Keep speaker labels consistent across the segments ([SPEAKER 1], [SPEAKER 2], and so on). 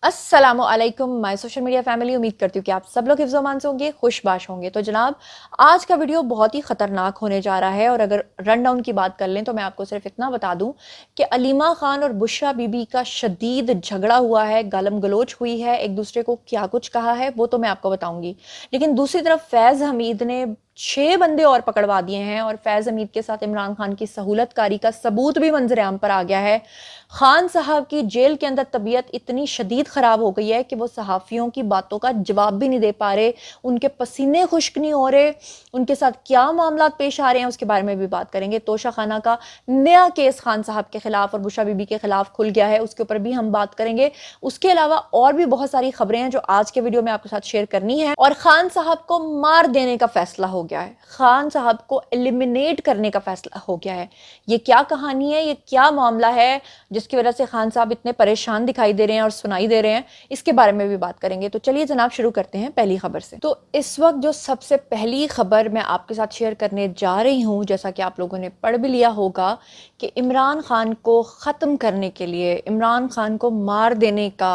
[SPEAKER 1] अस्सलामुअलैकुम my social media family. उम्मीद करती हूँ कि आप सब लोग हिफ्ज़-ओ-अमान से होंगे, खुशबाश होंगे। तो जनाब, आज का वीडियो बहुत ही ख़तरनाक होने जा रहा है और अगर रन डाउन की बात कर लें तो मैं आपको सिर्फ इतना बता दूं कि अलीमा खान और बुशरा बीबी का शदीद झगड़ा हुआ है, गालम गलोच हुई है, एक दूसरे को क्या कुछ कहा है वो तो मैं आपको बताऊंगी। लेकिन दूसरी तरफ फैज़ हमीद ने 6 बंदे और पकड़वा दिए हैं और फैज़ हमीद के साथ इमरान खान की सहूलतकारी का सबूत भी मंजर आम पर आ गया है। खान साहब की जेल के अंदर तबीयत इतनी शदीद खराब हो गई है कि वो सहाफ़ियों की बातों का जवाब भी नहीं दे पा रहे, उनके पसीने खुश्क नहीं हो रहे, उनके साथ क्या मामला पेश आ रहे हैं उसके बारे में भी बात करेंगे। तोशा खाना का नया केस खान साहब के खिलाफ और बुशरा बीबी के खिलाफ खुल गया है, उसके ऊपर भी हम बात करेंगे। उसके अलावा और भी बहुत सारी खबरें हैं जो आज के वीडियो में आपके साथ शेयर करनी है। और खान साहब को मार देने का फैसला हो गया है, खान साहब को एलिमिनेट करने का फैसला हो गया है। ये क्या कहानी है, ये क्या मामला है जिसकी वजह से खान साहब इतने परेशान दिखाई दे रहे हैं और सुनाई दे रहे हैं, इसके बारे में भी बात करेंगे। तो चलिए जनाब, शुरू करते हैं पहली खबर से। तो इस वक्त जो सबसे पहली खबर मैं आपके साथ शेयर करने जा रही हूं, जैसा कि आप लोगों ने पढ़ भी लिया होगा कि इमरान खान को ख़त्म करने के लिए, इमरान खान को मार देने का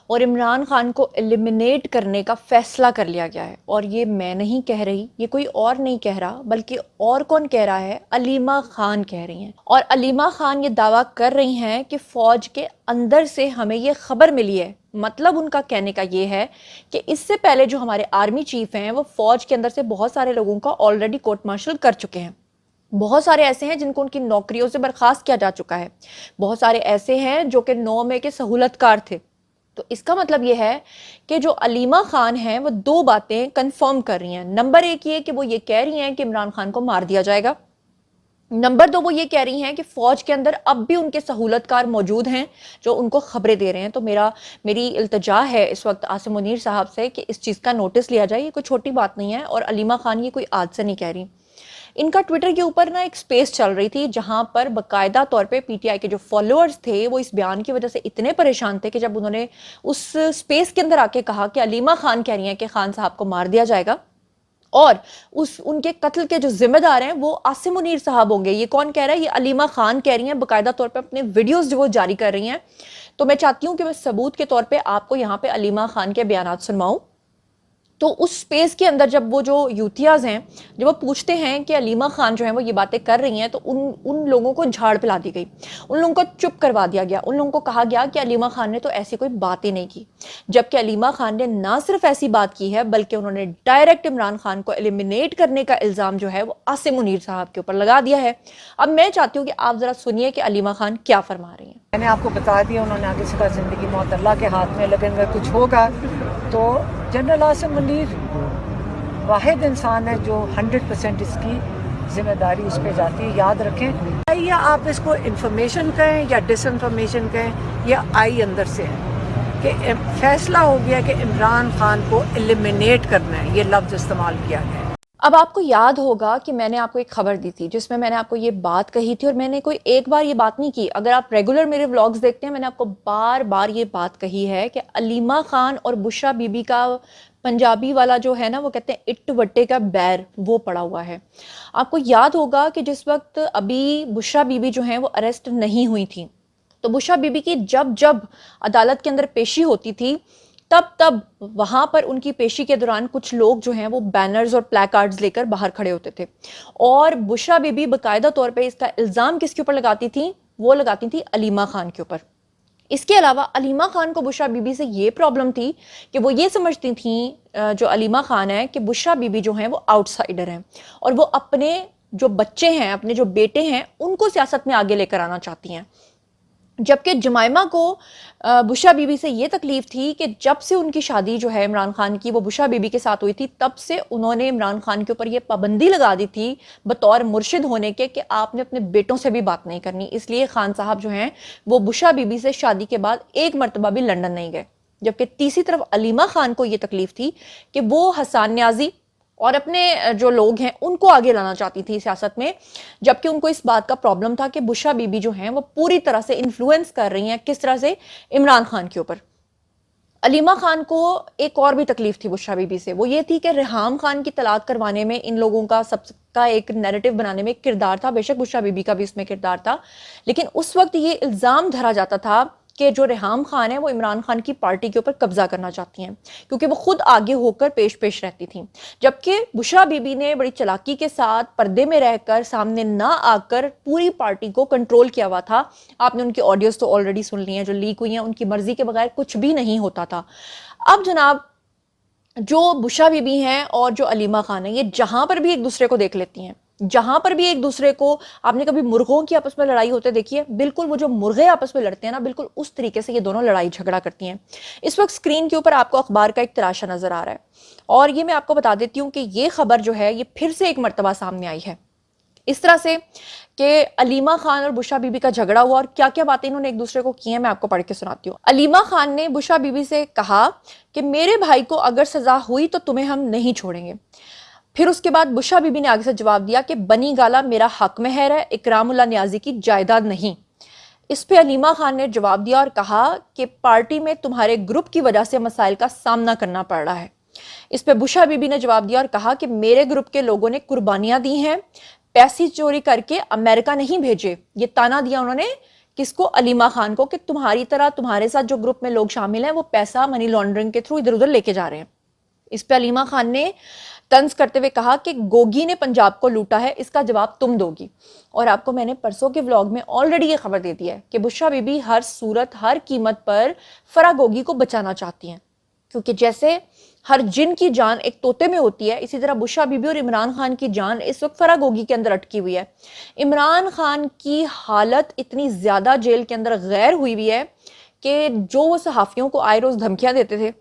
[SPEAKER 1] और इमरान खान को एलिमिनेट करने का फैसला कर लिया गया है। और ये मैं नहीं कह रही, ये कोई और नहीं कह रहा, बल्कि और कौन कह रहा है, अलीमा खान कह रही हैं। और अलीमा खान ये दावा कर रही हैं कि फौज के अंदर से हमें ये खबर मिली है। मतलब उनका कहने का ये है कि इससे पहले जो हमारे आर्मी चीफ हैं वो फौज के अंदर से बहुत सारे लोगों का ऑलरेडी कोर्ट मार्शल कर चुके हैं। बहुत सारे ऐसे हैं जिनको उनकी नौकरियों से बर्खास्त किया जा चुका है, बहुत सारे ऐसे हैं जो कि 9 मई के सहूलतकार थे। तो इसका मतलब यह है कि जो अलीमा खान हैं वो दो बातें कंफर्म कर रही हैं। नंबर एक ये कि वो ये कह रही हैं कि इमरान खान को मार दिया जाएगा। नंबर दो, वो ये कह रही हैं कि फौज के अंदर अब भी उनके सहूलतकार मौजूद हैं जो उनको खबरें दे रहे हैं। तो मेरी इल्तजा है इस वक्त आसिम मुनीर साहब से कि इस चीज़ का नोटिस लिया जाए, ये कोई छोटी बात नहीं है। और अलीमा खान ये कोई आज से नहीं कह रही। इनका ट्विटर के ऊपर ना एक स्पेस चल रही थी जहां पर बाकायदा तौर पे पीटीआई के जो फॉलोअर्स थे वो इस बयान की वजह से इतने परेशान थे कि जब उन्होंने उस स्पेस के अंदर आके कहा कि अलीमा खान कह रही हैं कि खान साहब को मार दिया जाएगा और उनके कत्ल के जो जिम्मेदार हैं वो आसिम मुनीर साहब होंगे, ये कौन कह रहा है, ये अलीमा खान कह रही हैं बाकायदा तौर पे अपने वीडियोस जो वो जारी कर रही हैं। तो मैं चाहती हूं कि मैं सबूत के तौर पे आपको यहां पे अलीमा खान के बयानात सुनवाऊं। तो उस स्पेस के अंदर जब वो जो यूथियाज हैं, जब वो पूछते हैं कि अलीमा खान जो है वो ये बातें कर रही हैं, तो उन उन लोगों को झाड़ पिला दी गई, उन लोगों को चुप करवा दिया गया, उन लोगों को कहा गया कि अलीमा खान ने तो ऐसी कोई बात ही नहीं की। जबकि अलीमा खान ने ना सिर्फ ऐसी बात की है बल्कि उन्होंने डायरेक्ट इमरान खान को एलिमिनेट करने का इल्ज़ाम जो है वो आसिम मुनीर साहब के ऊपर लगा दिया है। अब मैं चाहती हूँ कि आप ज़रा सुनिए कि अलीमा खान क्या फरमा रही हैं।
[SPEAKER 2] मैंने आपको बता दिया, उन्होंने आगे से कहा ज़िंदगी मौत अल्लाह के हाथ में, लेकिन अगर कुछ होगा तो जनरल आसिम मुनीर वाहिद इंसान है जो 100% इसकी जिम्मेदारी उस पर जाती है। याद रखें, या आप इसको इंफॉर्मेशन कहें या डिसइंफॉर्मेशन कहें, या आई अंदर से है कि फैसला हो गया कि इमरान खान को एलिमिनेट करना है, ये लफ्ज़ इस्तेमाल किया गया है।
[SPEAKER 1] अब आपको याद होगा कि मैंने आपको एक खबर दी थी जिसमें मैंने आपको ये बात कही थी और मैंने कोई एक बार ये बात नहीं की। अगर आप रेगुलर मेरे व्लॉग्स देखते हैं, मैंने आपको बार बार ये बात कही है कि अलीमा खान और बुशरा बीबी का पंजाबी वाला जो है ना, वो कहते हैं इट्ट वट्टे का बैर, वो पड़ा हुआ है। आपको याद होगा कि जिस वक्त अभी बुशरा बीबी जो है वो अरेस्ट नहीं हुई थी, तो बुशरा बीबी की जब जब अदालत के अंदर पेशी होती थी तब तब वहां पर उनकी पेशी के दौरान कुछ लोग जो हैं वो बैनर्स और प्लेकार्ड्स लेकर बाहर खड़े होते थे। और बुशरा बीबी बाकायदा तौर पे इसका इल्ज़ाम किसके ऊपर लगाती थी, वो लगाती थी अलीमा खान के ऊपर। इसके अलावा अलीमा खान को बुशरा बीबी से ये प्रॉब्लम थी कि वो ये समझती थी, जो अलीमा खान है, कि बुशरा बीबी जो हैं वो आउटसाइडर हैं और वो अपने जो बच्चे हैं, अपने जो बेटे हैं, उनको सियासत में आगे लेकर आना चाहती हैं। जबकि जमाइमा को बुशरा बीबी से ये तकलीफ थी कि जब से उनकी शादी जो है इमरान खान की वो बुशरा बीबी के साथ हुई थी, तब से उन्होंने इमरान खान के ऊपर ये पाबंदी लगा दी थी बतौर मुर्शिद होने के कि आपने अपने बेटों से भी बात नहीं करनी। इसलिए खान साहब जो हैं वो बुशरा बीबी से शादी के बाद एक मरतबा भी लंदन नहीं गए। जबकि तीसरी तरफ अलीमा खान को ये तकलीफ थी कि वो हसन न्याजी और अपने जो लोग हैं उनको आगे लाना चाहती थी सियासत में, जबकि उनको इस बात का प्रॉब्लम था कि बुशरा बीबी जो हैं वो पूरी तरह से इन्फ्लुएंस कर रही हैं, किस तरह से, इमरान खान के ऊपर। अलीमा खान को एक और भी तकलीफ थी बुशरा बीबी से, वो ये थी कि रेहाम खान की तलाक करवाने में इन लोगों का सबका एक नैरेटिव बनाने में किरदार था। बेशक बुशरा बीबी का भी इसमें किरदार था, लेकिन उस वक्त ये इल्ज़ाम धरा जाता था कि जो रेहाम खान है वो इमरान खान की पार्टी के ऊपर कब्जा करना चाहती हैं, क्योंकि वो खुद आगे होकर पेश पेश रहती थी। जबकि बुशरा बीबी ने बड़ी चालाकी के साथ पर्दे में रहकर, सामने ना आकर पूरी पार्टी को कंट्रोल किया हुआ था। आपने उनकी ऑडियोज तो ऑलरेडी सुन ली हैं जो लीक हुई हैं। उनकी मर्जी के बगैर कुछ भी नहीं होता था। अब जनाब, जो बुशरा बीबी हैं और जो अलीमा खान है, ये जहां पर भी एक दूसरे को देख लेती हैं, जहां पर भी एक दूसरे को, आपने कभी मुर्गों की आपस में लड़ाई होते देखी है? बिल्कुल वो जो मुर्गे आपस में लड़ते हैं ना, बिल्कुल उस तरीके से ये दोनों लड़ाई झगड़ा करती हैं। इस वक्त स्क्रीन के ऊपर आपको अखबार का एक तराशा नजर आ रहा है, और ये मैं आपको बता देती हूँ कि ये खबर जो है ये फिर से एक मरतबा सामने आई है इस तरह से कि अलीमा खान और बुशरा बीबी का झगड़ा हुआ और क्या क्या बातें इन्होंने एक दूसरे को की हैं, मैं आपको पढ़ के सुनाती हूँ। अलीमा खान ने बुशरा बीबी से कहा कि मेरे भाई को अगर सजा हुई तो तुम्हें हम नहीं छोड़ेंगे। फिर उसके बाद बुशरा बीबी ने आगे से जवाब दिया कि बनी गाला मेरा हक महर है, इकरामुल्लाह नियाजी की जायदाद नहीं। इस पे अलीमा खान ने जवाब दिया और कहा कि पार्टी में तुम्हारे ग्रुप की वजह से मसाइल का सामना करना पड़ रहा है। इस पे बुशरा बीबी ने जवाब दिया और कहा कि मेरे ग्रुप के लोगों ने कुर्बानियां दी हैं, पैसे चोरी करके अमेरिका नहीं भेजे। ये ताना दिया उन्होंने किसको? अलीमा खान को, कि तुम्हारी तरह तुम्हारे साथ जो ग्रुप में लोग शामिल हैं वो पैसा मनी लॉन्ड्रिंग के थ्रू इधर उधर लेके जा रहे हैं। इस पे अलीमा खान ने तंज करते हुए कहा कि गोगी ने पंजाब को लूटा है, इसका जवाब तुम दोगी। और आपको मैंने परसों के व्लॉग में ऑलरेडी ये खबर दे दी है कि बुशरा बीबी हर सूरत हर कीमत पर फरा गोगी को बचाना चाहती हैं, क्योंकि जैसे हर जिन की जान एक तोते में होती है, इसी तरह बुशरा बीबी और इमरान खान की जान इस वक्त फरा गोगी के अंदर अटकी हुई है। इमरान खान की हालत इतनी ज्यादा जेल के अंदर गैर हुई हुई है कि जो वो सहाफियों को आए रोज धमकियां देते थे,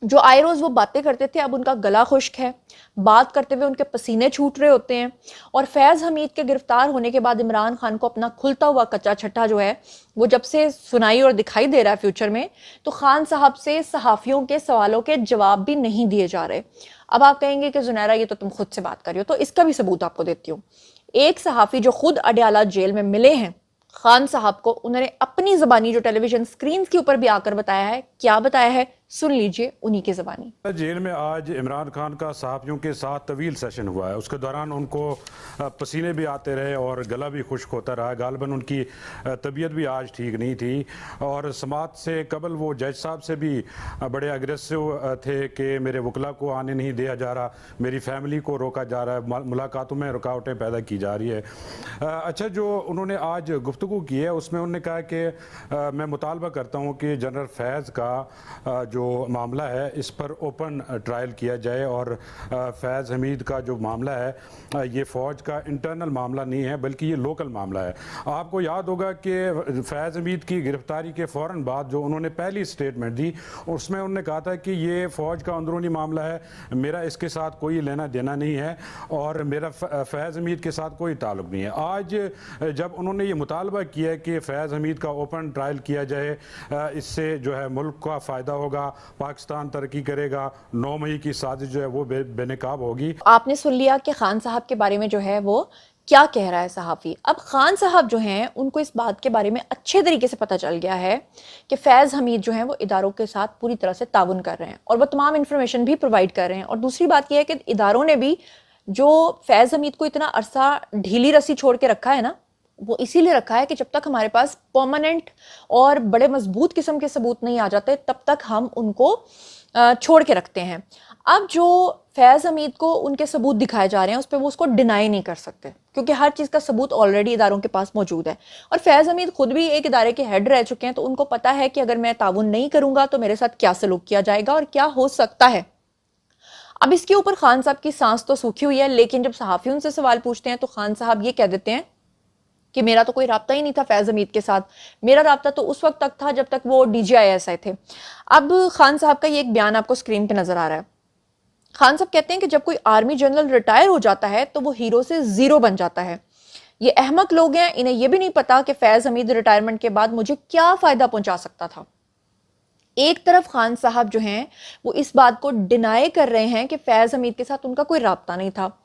[SPEAKER 1] जो आए रोज वो बातें करते थे, अब उनका गला खुश्क है, बात करते हुए उनके पसीने छूट रहे होते हैं। और फैज हमीद के गिरफ्तार होने के बाद इमरान खान को अपना खुलता हुआ कच्चा छट्टा जो है वो जब से सुनाई और दिखाई दे रहा है फ्यूचर में, तो खान साहब से सहाफियों के सवालों के जवाब भी नहीं दिए जा रहे। अब आप कहेंगे कि जुनैरा ये तो तुम खुद से बात कर रही हो, तो इसका भी सबूत आपको देती हूँ। एक सहाफी जो खुद अडयाला जेल में मिले हैं खान साहब को, उन्होंने अपनी जबानी जो टेलीविजन स्क्रीन के ऊपर भी आकर बताया है, क्या बताया है सुन लीजिए उन्हीं की जबानी।
[SPEAKER 3] जेल में आज इमरान खान का सहाफियों के साथ तवील सेशन हुआ है। उसके दौरान उनको पसीने भी आते रहे और गला भी खुश्क होता रहा। गालबन उनकी तबीयत भी आज ठीक नहीं थी, और समात से कबल वो जज साहब से भी बड़े अग्रेसिव थे कि मेरे वकला को आने नहीं दिया जा रहा, मेरी फैमिली को रोका जा रहा है, मुलाकातों में रुकावटें पैदा की जा रही है। अच्छा, जो उन्होंने आज गुफ्तगू की है उसमें उन्होंने कहा कि मैं मुतालबा करता हूँ कि जनरल फैज़ का जो मामला है इस पर ओपन ट्रायल किया जाए, और फैज़ हमीद का जो मामला है ये फ़ौज का इंटरनल मामला नहीं है बल्कि ये लोकल मामला है। आपको याद होगा कि फैज़ हमीद की गिरफ्तारी के फ़ौरन बाद जो उन्होंने पहली स्टेटमेंट दी उसमें उन्होंने कहा था कि ये फ़ौज का अंदरूनी मामला है, मेरा इसके साथ कोई लेना देना नहीं है और मेरा फैज़ हमीद के साथ कोई ताल्लुक नहीं है। आज जब उन्होंने ये मुतालबा किया कि फैज़ हमीद का ओपन ट्रायल किया जाए, इससे जो है मुल्क का फ़ायदा होगा, पाकिस्तान तरक्की करेगा, 9 मई की साजिश जो है वो बेनकाब होगी।
[SPEAKER 1] आपने सुन लिया कि खान साहब के बारे में जो है वो क्या कह रहा है सहाफ़ी। अब खान साहब जो हैं उनको इस बात के बारे में अच्छे तरीके से पता चल गया है कि फैज़ हमीद जो हैं वो इदारों के साथ पूरी तरह से ताउन कर रहे हैं और वो तमाम इंफॉर्मेशन भी प्रोवाइड कर रहे हैं। और दूसरी बात यह है कि इदारों ने भी जो फैज़ हमीद को इतना अरसा ढीली रस्सी छोड़ के रखा है ना, वो इसीलिए रखा है कि जब तक हमारे पास परमानेंट और बड़े मजबूत किस्म के सबूत नहीं आ जाते तब तक हम उनको छोड़ के रखते हैं। अब जो फैज़ हमीद को उनके सबूत दिखाए जा रहे हैं उस पर वो उसको डिनाई नहीं कर सकते, क्योंकि हर चीज़ का सबूत ऑलरेडी इदारों के पास मौजूद है। और फैज़ हमीद खुद भी एक इदारे के हेड रह चुके हैं, तो उनको पता है कि अगर मैं ताउन नहीं करूंगा तो मेरे साथ क्या सलूक किया जाएगा और क्या हो सकता है। अब इसके ऊपर खान साहब की सांस तो सूखी हुई है, लेकिन जब सहाफ़ी उनसे सवाल पूछते हैं तो खान साहब ये कह देते हैं कि मेरा तो कोई राब्ता ही नहीं था फैज़ हमीद के साथ, मेरा राब्ता तो उस वक्त तक था जब तक वो DGIS थे। अब खान साहब का ये एक बयान आपको स्क्रीन पे नजर आ रहा है। खान साहब कहते हैं कि जब कोई आर्मी जनरल रिटायर हो जाता है तो वो हीरो से जीरो बन जाता है। ये अहमक लोग हैं, इन्हें यह भी नहीं पता कि फैज़ हमीद रिटायरमेंट के बाद मुझे क्या फायदा पहुंचा सकता था। एक तरफ खान साहब जो हैं वो इस बात को डिनाई कर रहे हैं कि फैज़ हमीद के साथ उनका कोई राब्ता नहीं था,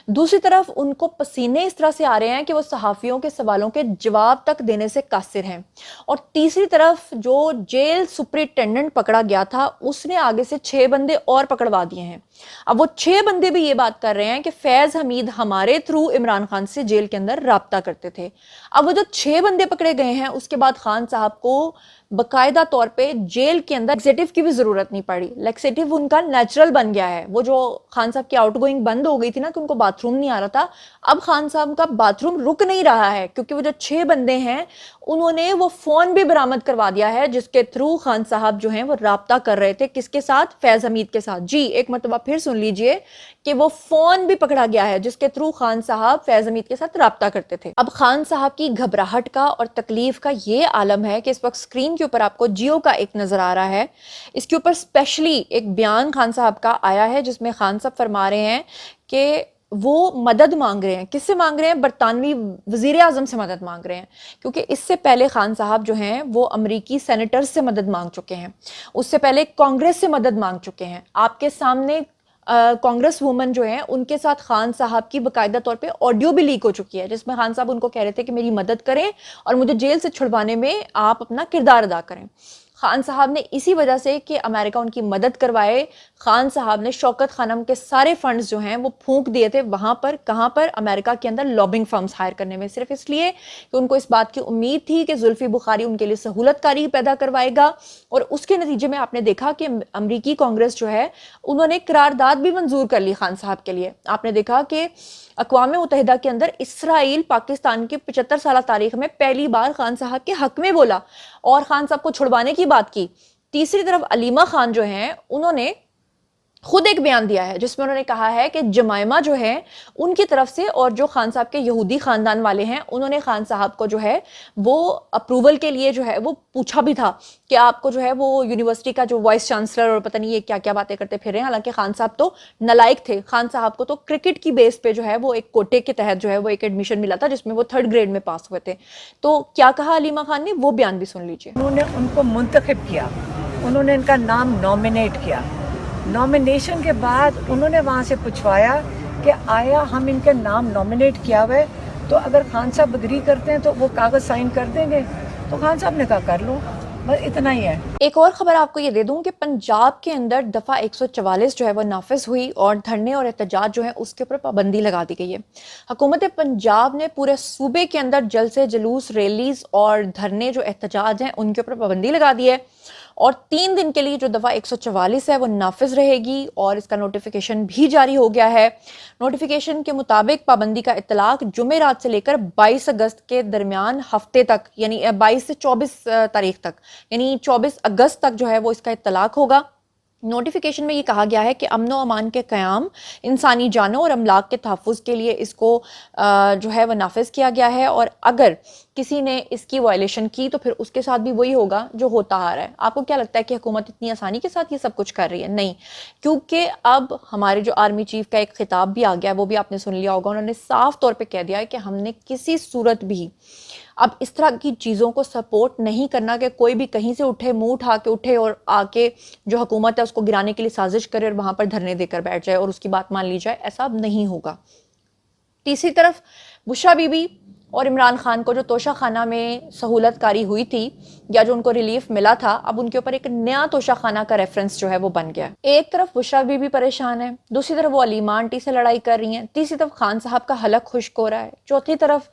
[SPEAKER 1] दूसरी तरफ उनको पसीने इस तरह से आ रहे हैं कि वो सहाफियों के सवालों के जवाब तक देने से कासिर हैं, और तीसरी तरफ जो जेल सुपरिटेंडेंट पकड़ा गया था उसने आगे से 6 बंदे और पकड़वा दिए हैं। अब वो 6 बंदे भी ये बात कर रहे हैं कि फैज़ हमीद हमारे थ्रू इमरान खान से जेल के अंदर राब्ता करते थे। अब वो जो 6 बंदे पकड़े गए हैं उसके बाद खान साहब को बाकायदा तौर पे जेल के अंदर लेक्सेटिव की भी जरूरत नहीं पड़ी, लेक्सेटिव उनका नेचुरल बन गया है। वो जो खान साहब की आउटगोइंग बंद हो गई थी ना कि उनको बाथरूम नहीं आ रहा था, अब खान साहब का बाथरूम रुक नहीं रहा है क्योंकि वो जो 6 बंदे हैं उन्होंने वो फोन भी बरामद करवा दिया है जिसके थ्रू खान साहब जो हैं वो राब्ता कर रहे थे। किसके साथ? फैज हमीद के साथ। जी, एक मरतबा फिर सुन लीजिए कि वो फोन भी पकड़ा गया है जिसके थ्रू खान साहब फैज हमीद के साथ राब्ता करते थे। अब खान साहब की घबराहट का और तकलीफ का ये आलम है कि इस वक्त स्क्रीन के ऊपर आपको जियो का एक नजर आ रहा है। इसके ऊपर स्पेशली एक बयान खान साहब का आया है जिसमें खान साहब फरमा रहे हैं कि वो मदद मांग रहे हैं। किससे मांग रहे हैं? बरतानवी वजीर आजम से मदद मांग रहे हैं, क्योंकि इससे पहले खान साहब जो हैं वो अमरीकी सेनेटर्स से मदद मांग चुके हैं, उससे पहले कांग्रेस से मदद मांग चुके हैं। आपके सामने कांग्रेस वुमन जो हैं उनके साथ खान साहब की बाकायदा तौर पे ऑडियो भी लीक हो चुकी है जिसमें खान साहब उनको कह रहे थे कि मेरी मदद करें और मुझे जेल से छुड़वाने में आप अपना किरदार अदा करें। खान साहब ने इसी वजह से कि अमेरिका उनकी मदद करवाए, खान साहब ने शौकत खानम के सारे फंड्स जो हैं वो फूंक दिए थे वहां पर, कहां पर? अमेरिका के अंदर लॉबिंग फर्म्स हायर करने में, सिर्फ इसलिए कि उनको इस बात की उम्मीद थी कि जुल्फी बुखारी उनके लिए सहूलतकारी पैदा करवाएगा। और उसके नतीजे में आपने देखा कि अमरीकी कांग्रेस जो है उन्होंने करारदाद भी मंजूर कर ली खान साहब के लिए। आपने देखा कि अक़वाम मुत्तहिदा के अंदर इसराइल पाकिस्तान के 75 साल तारीख में पहली बार खान साहब के हक में बोला और खान साहब को छुड़वाने की बात की। तीसरी तरफ अलीमा खान जो हैं उन्होंने खुद एक बयान दिया है जिसमें उन्होंने कहा है कि जमाइमा जो है उनकी तरफ से और जो खान साहब के यहूदी खानदान वाले हैं उन्होंने खान साहब को जो है वो अप्रूवल के लिए जो है वो पूछा भी था कि आपको जो है वो यूनिवर्सिटी का जो वाइस चांसलर और पता नहीं ये क्या क्या बातें करते फिर रहे हैं। हालांकि खान साहब तो नालायक थे, खान साहब को तो क्रिकेट की बेस पे जो है वो एक कोटे के तहत जो है वो एक एडमिशन मिला था जिसमें वो 3rd ग्रेड में पास हुए थे। तो क्या कहा अलीमा खान ने, वो बयान भी सुन लीजिए।
[SPEAKER 2] उन्होंने उनको मुंतखब किया, उन्होंने इनका नाम नॉमिनेट किया। नॉमिनेशन के बाद उन्होंने वहाँ से पूछवाया कि आया हम इनके नाम नॉमिनेट किया हुआ है तो अगर खान साहब अग्री करते हैं तो वो कागज़ साइन कर देंगे। तो खान साहब ने कहा कर लो, बस इतना ही है।
[SPEAKER 1] एक और खबर आपको ये दे दूं कि पंजाब के अंदर दफ़ा 144 जो है वो नाफिज हुई और धरने और एहतजाज जो है उसके ऊपर पाबंदी लगा दी गई है। हुकूमत पंजाब ने पूरे सूबे के अंदर जलसे, जुलूस, रैलीज और धरने जो एहतजाज हैं उनके ऊपर पाबंदी लगा दी है और 3 दिन के लिए जो दफ़ा 144 है वो नाफिज रहेगी और इसका नोटिफिकेशन भी जारी हो गया है। नोटिफिकेशन के मुताबिक पाबंदी का इतलाक जुमेरात से लेकर 22 अगस्त के दरमियान हफ्ते तक, यानी 22 से 24 तारीख तक, यानी 24 अगस्त तक जो है वो इसका इतलाक होगा। नोटिफिकेशन में ये कहा गया है कि अमन व अमान के क़याम, इंसानी जानों और अमलाक के तहफ़्फ़ुज़ के लिए इसको जो है वह नाफिज किया गया है और अगर किसी ने इसकी वायलेशन की तो फिर उसके साथ भी वही होगा जो होता आ रहा है। आपको क्या लगता है कि हुकूमत इतनी आसानी के साथ ये सब कुछ कर रही है? नहीं, क्योंकि अब हमारे जो आर्मी चीफ का एक खिताब भी आ गया, वो भी आपने सुन लिया होगा। उन्होंने साफ तौर पर कह दिया है कि हमने किसी सूरत भी अब इस तरह की चीज़ों को सपोर्ट नहीं करना कि कोई भी कहीं से उठे, मुंह उठा के उठे और आके जो हुकूमत है उसको गिराने के लिए साजिश करे और वहां पर धरने देकर बैठ जाए और उसकी बात मान ली जाए। ऐसा अब नहीं होगा। तीसरी तरफ बुशरा बीबी और इमरान खान को जो तोशा खाना में सहूलतकारी हुई थी या जो उनको रिलीफ मिला था, अब उनके ऊपर एक नया तोशा खाना का रेफरेंस जो है वो बन गया। एक तरफ बुशरा बीबी परेशान है, दूसरी तरफ वो अलीमा आंटी से लड़ाई कर रही हैं, तीसरी तरफ खान साहब का हलक खुश्क हो रहा है, चौथी तरफ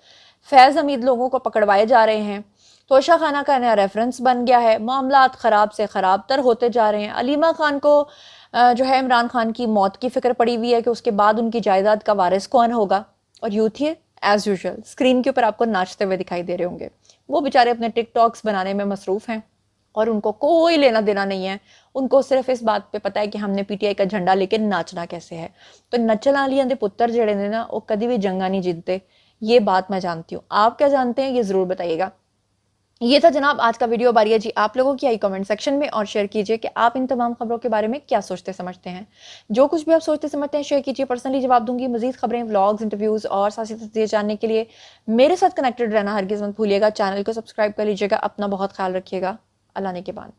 [SPEAKER 1] फैज हमीद लोगों को पकड़वाए जा रहे हैं, तोशा खाना का नया रेफरेंस बन गया है, मामलात ख़राब से ख़राब तर होते जा रहे हैं। अलीमा खान को जो है इमरान खान की मौत की फिक्र पड़ी हुई है कि उसके बाद उनकी जायदाद का वारिस कौन होगा। और यूथ ये एज यूजुअल स्क्रीन के ऊपर आपको नाचते हुए दिखाई दे रहे होंगे। वो बेचारे अपने टिकटॉक्स बनाने में मसरूफ़ हैं और उनको कोई लेना देना नहीं है। उनको सिर्फ इस बात पे पता है कि हमने पीटीआई का झंडा लेके नाचना कैसे है। तो नचल आलियां दे पुत्र जड़े ने ना वो कभी भी जंगा नहीं जीतते, ये बात मैं जानती हूँ। आप क्या जानते हैं ये ज़रूर बताइएगा। ये था जनाब आज का वीडियो। बारी है जी आप लोगों की, आई कमेंट सेक्शन में और शेयर कीजिए कि आप इन तमाम खबरों के बारे में क्या सोचते समझते हैं। जो कुछ भी आप सोचते समझते हैं शेयर कीजिए, पर्सनली जवाब दूंगी। मजीद खबरें, व्लॉग्स, इंटरव्यूज़ और साथ ही तस्वीरें जानने के लिए मेरे साथ कनेक्टेड रहना हरगिज़ मत भूलिएगा। चैनल को सब्सक्राइब कर लीजिएगा। अपना बहुत ख्याल रखिएगा। अल्लाह ने के बाद।